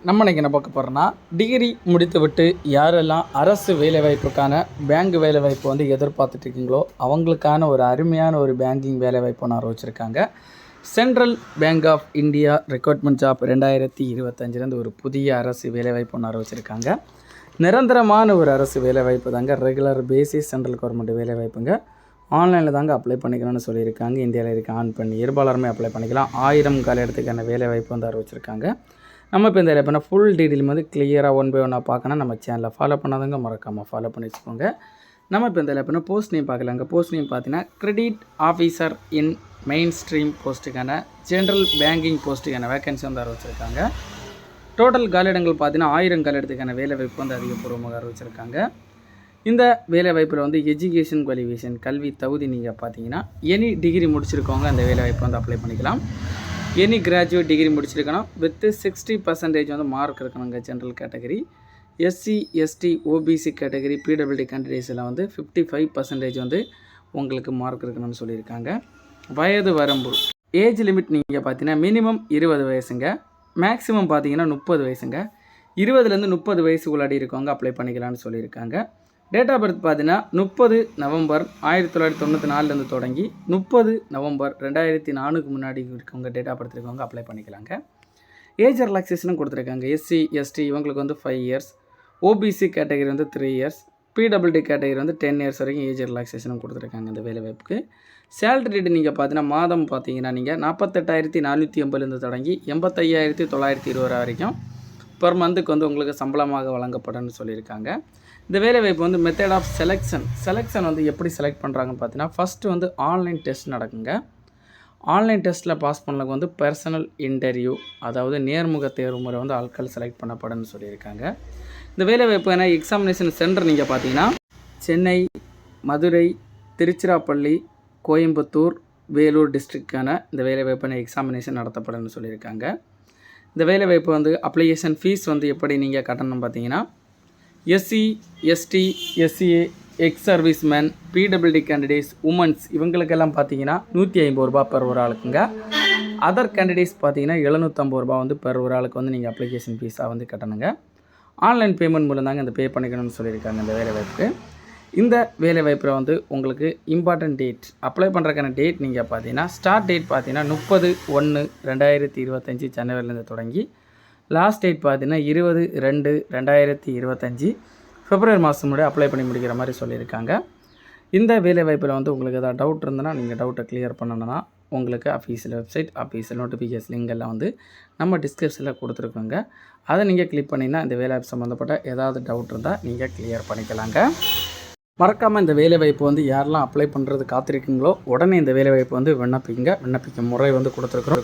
நம்ம இன்றைக்கி என்ன பார்க்க போகிறோன்னா, டிகிரி முடித்துவிட்டு யாரெல்லாம் அரசு வேலைவாய்ப்புக்கான பேங்க் வேலைவாய்ப்பு வந்து எதிர்பார்த்துட்ருக்கீங்களோ அவங்களுக்கான ஒரு அருமையான ஒரு பேங்கிங் வேலைவாய்ப்பு ஒன்று அறிவிச்சிருக்காங்க. Central Bank of India recruitment job 2025 ஒரு புதிய அரசு வேலைவாய்ப்பு ஒன்று அறிவிச்சிருக்காங்க. நிரந்தரமான ஒரு அரசு வேலைவாய்ப்பு தாங்க. ரெகுலர் பேசிஸ் சென்ட்ரல் கவர்மெண்ட் வேலைவாய்ப்புங்க. ஆன்லைனில் தாங்க அப்ளை பண்ணிக்கணும்னு சொல்லியிருக்காங்க. இந்தியாவில் இருக்க ஆண் பெண் இருபாலருமே அப்ளை பண்ணிக்கலாம். 1000 கால இடத்துக்கான வேலைவாய்ப்பு வந்து அறிவிச்சிருக்காங்க. நம்ம இப்போ இந்த இப்போ ஃபுல் டீட்டெயில் வந்து கிளியராக ஒன் பை ஒன்னாக பார்க்கணும். நம்ம சேனலில் ஃபாலோ பண்ணாதவங்க மறக்காமல் ஃபாலோ பண்ணி வச்சுக்கோங்க. நம்ம இப்போ இந்த இப்போ போஸ்ட் நேம் பார்க்கலாங்க. போஸ்ட் நேம் பார்த்தீங்கன்னா credit officer in mainstream போஸ்ட்டுக்கான ஜென்ரல் பேங்கிங் போஸ்ட்டுக்கான வேகன்சி வந்து அறிவிச்சிருக்காங்க. டோட்டல் காலிடங்கள் பார்த்தீங்கன்னா 1000 காலிடத்துக்கான வேலைவாய்ப்பு வந்து அதிகபூர்வமாக அறிவிச்சிருக்காங்க. இந்த வேலைவாய்ப்பில் வந்து எஜுகேஷன் குவாலிஃபிகேஷன் கல்வி தகுதி நீங்கள் பார்த்தீங்கன்னா எனி டிகிரி முடிச்சிருக்கவங்க அந்த வேலைவாய்ப்பு வந்து அப்ளை பண்ணிக்கலாம். எனி கிராஜுவேட் டிகிரி முடிச்சிருக்கணும் வித் 60% வந்து மார்க் இருக்கணுங்க. General category, SC ST OBC category PWD கேண்டிடேட்ஸில் வந்து 55% வந்து உங்களுக்கு மார்க் இருக்கணும்னு சொல்லியிருக்காங்க. வயது வரம்பு ஏஜ் லிமிட் நீங்கள் பார்த்தீங்கன்னா மினிமம் 20 வயசுங்க, மேக்ஸிமம் பார்த்தீங்கன்னா 30 வயசுங்க. 20லேருந்து 30 வயசுக்குள்ளாடி இருக்கவங்க அப்ளை பண்ணிக்கலாம்னு சொல்லியிருக்காங்க. டேட் ஆஃப் பர்த் பார்த்தீங்கன்னா 30 நவம்பர் 1994 தொடங்கி 30 நவம்பர் 2004 முன்னாடி இருக்கவங்க டேட் ஆஃப் பர்த் இருக்கவங்க அப்ளை பண்ணிக்கலாங்க. ஏஜ் ரிலாக்ஸேஷனும் கொடுத்துருக்காங்க. எஸ்சி எஸ்டி இவங்களுக்கு வந்து 5 இயர்ஸ், ஓபிசி கேட்டகரி வந்து 3 இயர்ஸ், பிடபிள்யூடி கேட்டகரி வந்து 10 இயர்ஸ் வரைக்கும் ஏஜ் ரிலாக்ஸேஷனும் கொடுத்துருக்காங்க இந்த வேலைவாய்ப்புக்கு. சேலரி ரேட்டு நீங்கள் பார்த்தீங்கன்னா மாதம் பார்த்தீங்கன்னா நீங்கள் 48,480 தொடங்கி 85,920 வரைக்கும் பர் மந்த்துக்கு வந்து உங்களுக்கு சம்பளமாக வழங்கப்படும்னு சொல்லியிருக்காங்க. இந்த வேலைவாய்ப்பு வந்து மெத்தட் ஆஃப் செலெக்ஷன் வந்து எப்படி செலக்ட் பண்ணுறாங்கன்னு பார்த்தீங்கன்னா ஃபஸ்ட்டு வந்து ஆன்லைன் டெஸ்ட் நடக்குங்க. ஆன்லைன் டெஸ்ட்டில் பாஸ் பண்ணவங்க வந்து பர்சனல் இன்டர்வியூ, அதாவது நேர்முக தேர்வு முறை வந்து ஆட்கள் செலக்ட் பண்ணப்படும்னு சொல்லியிருக்காங்க. இந்த வேலைவாய்ப்பு எக்ஸாமினேஷன் சென்டர் நீங்கள் பார்த்தீங்கன்னா சென்னை, மதுரை, திருச்சிராப்பள்ளி, கோயம்புத்தூர், வேலூர் டிஸ்ட்ரிக்டான இந்த வேலைவாய்ப்பான எக்ஸாமினேஷன் நடத்தப்படும்னு சொல்லியிருக்காங்க. இந்த வேலைவாய்ப்பு வந்து அப்ளிகேஷன் ஃபீஸ் வந்து எப்படி நீங்கள் கட்டணும் பார்த்தீங்கன்னா SC ST SCA ex serviceman PWD candidates womens இவங்களுக்கெல்லாம் பார்த்தீங்கன்னா 150 ரூபா பெர் ஒரு ஆளுக்குங்க. அதர் கேண்டிடேட்ஸ் பார்த்தீங்கன்னா 750 ரூபா வந்து பெர் ஒரு ஆளுக்கு வந்து நீங்கள் அப்ளிகேஷன் ஃபீஸாக வந்து கட்டணுங்க. ஆன்லைன் பேமெண்ட் மூலம் தாங்க இந்த பே பண்ணிக்கணும்னு சொல்லியிருக்காங்க இந்த வேலைவாய்ப்புக்கு. இந்த வேலைவாய்ப்பில் வந்து உங்களுக்கு இம்பார்ட்டன்ட் டேட் அப்ளை பண்ணுறதுக்கான டேட் நீங்கள் பார்த்தீங்கன்னா ஸ்டார்ட் டேட் பார்த்தீங்கன்னா 30/1/2025 ஜனவரிலேருந்து தொடங்கி லாஸ்ட் டேட் பார்த்தீங்கன்னா 20/2/2025 பிப்ரவரி மாதம் முன்னாடி அப்ளை பண்ணி முடிக்கிற மாதிரி சொல்லியிருக்காங்க. இந்த வேலைவாய்ப்பில் வந்து உங்களுக்கு எதாவது டவுட் இருந்ததுன்னா நீங்கள் டவுட்டை கிளியர் பண்ணணுன்னா உங்களுக்கு official website, official notification link எல்லாம் வந்து நம்ம டிஸ்கிரிப்ஷனில் கொடுத்துருக்கோங்க. அதை நீங்கள் கிளிக் பண்ணிங்கன்னா இந்த வேலைவாய்ப்பு சம்மந்தப்பட்ட ஏதாவது டவுட் இருந்தால் நீங்கள் கிளியர் பண்ணிக்கலாங்க. மறக்காமல் இந்த வேலைவாய்ப்பு வந்து யாரெல்லாம் அப்ளை பண்ணுறது காத்திருக்கீங்களோ உடனே இந்த வேலைவாய்ப்பு வந்து விண்ணப்பிக்கும் முறை வந்து கொடுத்துருக்குறோம்.